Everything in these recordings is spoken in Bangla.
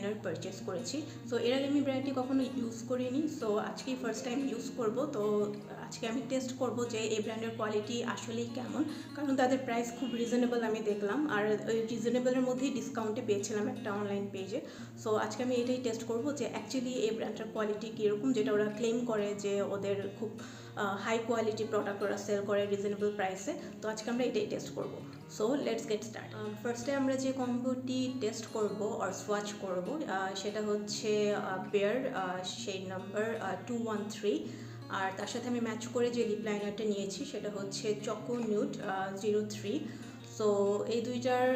লাইনার পারচেস করেছি। সো এর আগে আমি ব্র্যান্ডটি কখনো ইউজ করিনি, সো আজকেই ফার্স্ট টাইম ইউজ করব। তো আজকে আমি টেস্ট করব যে এই ব্র্যান্ডের কোয়ালিটি আসলেই কেমন, কারণ তাদের প্রাইস খুব রিজনেবল আমি দেখলাম, আর ওই রিজনেবলের মধ্যেই ডিসকাউন্টে পেয়েছিলাম একটা অনলাইন পেজে। সো আজকে আমি এটাই টেস্ট করব যে অ্যাকচুয়ালি এই ব্র্যান্ডটার কোয়ালিটি কীরকম, যেটা ওরা ক্লেম করে যে ওদের খুব হাই কোয়ালিটি প্রোডাক্ট ওরা সেল করে রিজনেবল প্রাইসে। তো আজকে আমরা এটাই টেস্ট করব। So let's get start. ফার্স্টে আমরা যে কম্বোটি টেস্ট করব আর সোয়াচ করব সেটা হচ্ছে বেয়ার শেড নাম্বার 213, আর তার সাথে আমি ম্যাচ করে যে লিপ লাইনারটা নিয়েছি সেটা হচ্ছে চকো নিউড 03। সো এই দুইটার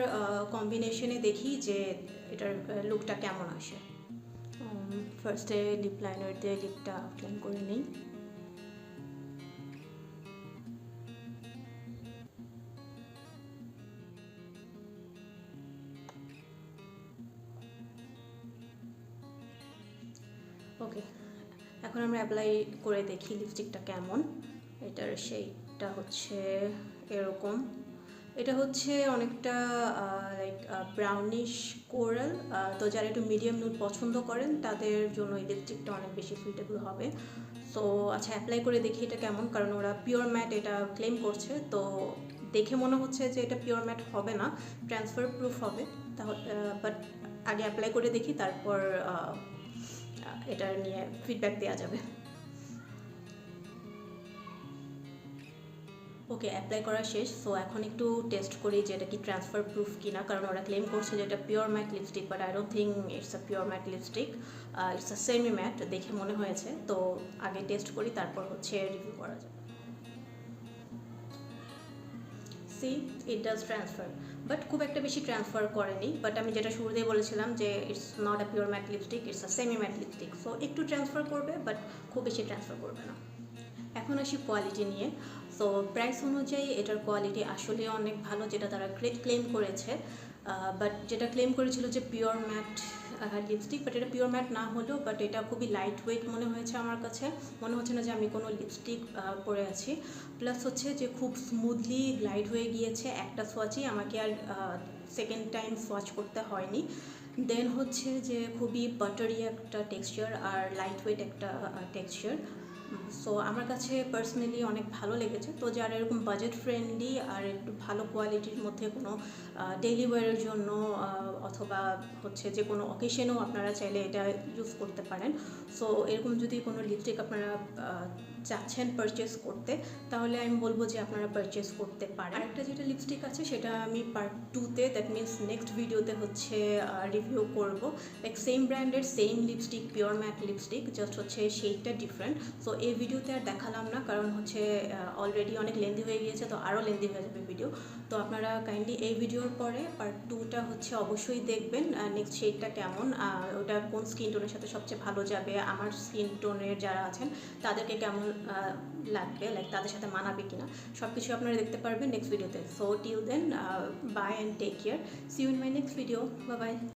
কম্বিনেশনে দেখি যে এটার লুকটা কেমন আসে। ফার্স্টে লিপ লাইনার দিয়ে লিপটা আউটলাইন করে নিই। ওকে, এখন আমরা অ্যাপ্লাই করে দেখি লিপস্টিকটা কেমন। এটার শেডটা হচ্ছে এরকম। এটা হচ্ছে অনেকটা লাইক ব্রাউনিশ কোরাল। তো যারা একটু মিডিয়াম নুড পছন্দ করেন তাদের জন্য এই লিপস্টিকটা অনেক বেশি সুইটেবল হবে। সো আচ্ছা, অ্যাপ্লাই করে দেখি এটা কেমন, কারণ ওরা পিওর ম্যাট এটা ক্লেম করছে। তো দেখে মনে হচ্ছে যে এটা পিওর ম্যাট হবে না, ট্রান্সফার প্রুফ হবে। তাহলে বাট আগে অ্যাপ্লাই করে দেখি, তারপর এটা নিয়ে ফিডব্যাক দেওয়া যাবে। ওকে, অ্যাপ্লাই করা শেষ। সো এখন একটু টেস্ট করি যে এটা কি ট্রান্সফার প্রুফ কিনা, কারণ ওরা ক্লেম করছে যে এটা pure matte lipstick, but I don't think it's a pure matte lipstick, it's a semi matte দেখে মনে হয়েছে। তো আগে টেস্ট করি, তারপর হচ্ছে রিভিউ করা যাবে। See, it does transfer, but খুব একটা বেশি ট্রান্সফার করেনি। বাট আমি যেটা শুরুতেই বলেছিলাম যে it's not a pure matte lipstick, it's a semi mat lipstick. So একটু ট্রান্সফার করবে, বাট খুব বেশি ট্রান্সফার করবে না। এখন আসি কোয়ালিটি নিয়ে। সো প্রাইস অনুযায়ী এটার কোয়ালিটি আসলে অনেক ভালো, যেটা তারা ক্লেম করেছে। বাট যেটা ক্লেম করেছিল যে পিওর ম্যাট লিপস্টিক, বাট এটা পিওর ম্যাট না হলেও বাট এটা খুবই লাইট ওয়েট মনে হয়েছে আমার কাছে। মনে হচ্ছে না যে আমি কোনো লিপস্টিক পরে আছি। প্লাস হচ্ছে যে খুব স্মুথলি গ্লাইড হয়ে গিয়েছে একটা সোয়াচই, আমাকে আর সেকেন্ড টাইম সোয়াচ করতে হয়নি। দেন হচ্ছে যে খুবই বাটারি একটা টেক্সচার আর লাইট ওয়েট একটা টেক্সচার। সো আমার কাছে পার্সোনালি অনেক ভালো লেগেছে। তো যারা এরকম বাজেট ফ্রেন্ডলি আর একটু ভালো কোয়ালিটির মধ্যে কোনো ডেইলি ওয়্যারের জন্য অথবা হচ্ছে যে কোনো অকেশনেও আপনারা চাইলে এটা ইউজ করতে পারেন। সো এরকম যদি কোনো লিপস্টিক আপনারা চাচ্ছেন পারচেস করতে, তাহলে আমি বলবো যে আপনারা পারচেস করতে পারেন। আরেকটা যেটা লিপস্টিক আছে সেটা আমি পার্ট 2-তে, দ্যাট মিনস নেক্সট ভিডিওতে হচ্ছে রিভিউ করব। লাইক সেম ব্র্যান্ডের same lipstick, pure matte lipstick, just হচ্ছে শেডটা ডিফারেন্ট। সো এই ভিডিওতে আর দেখালাম না, কারণ হচ্ছে অলরেডি অনেক লেন্দি হয়ে গিয়েছে, তো আরও লেন্দি হয়ে যাবে ভিডিও। তো আপনারা কাইন্ডলি এই ভিডিওর পরে পার্ট 2টা হচ্ছে অবশ্যই দেখবেন, নেক্সট শেডটা কেমন, ওটা কোন স্কিন টোনের সাথে সবচেয়ে ভালো যাবে, আমার স্কিন টোনের যারা আছেন তাদেরকে কেমন লাগবে, লাইক তাদের সাথে মানাবে কিনা, সব কিছু আপনারা দেখতে পারবেন নেক্সট ভিডিওতে। So till then, bye and take care, see you in my next video, bye by.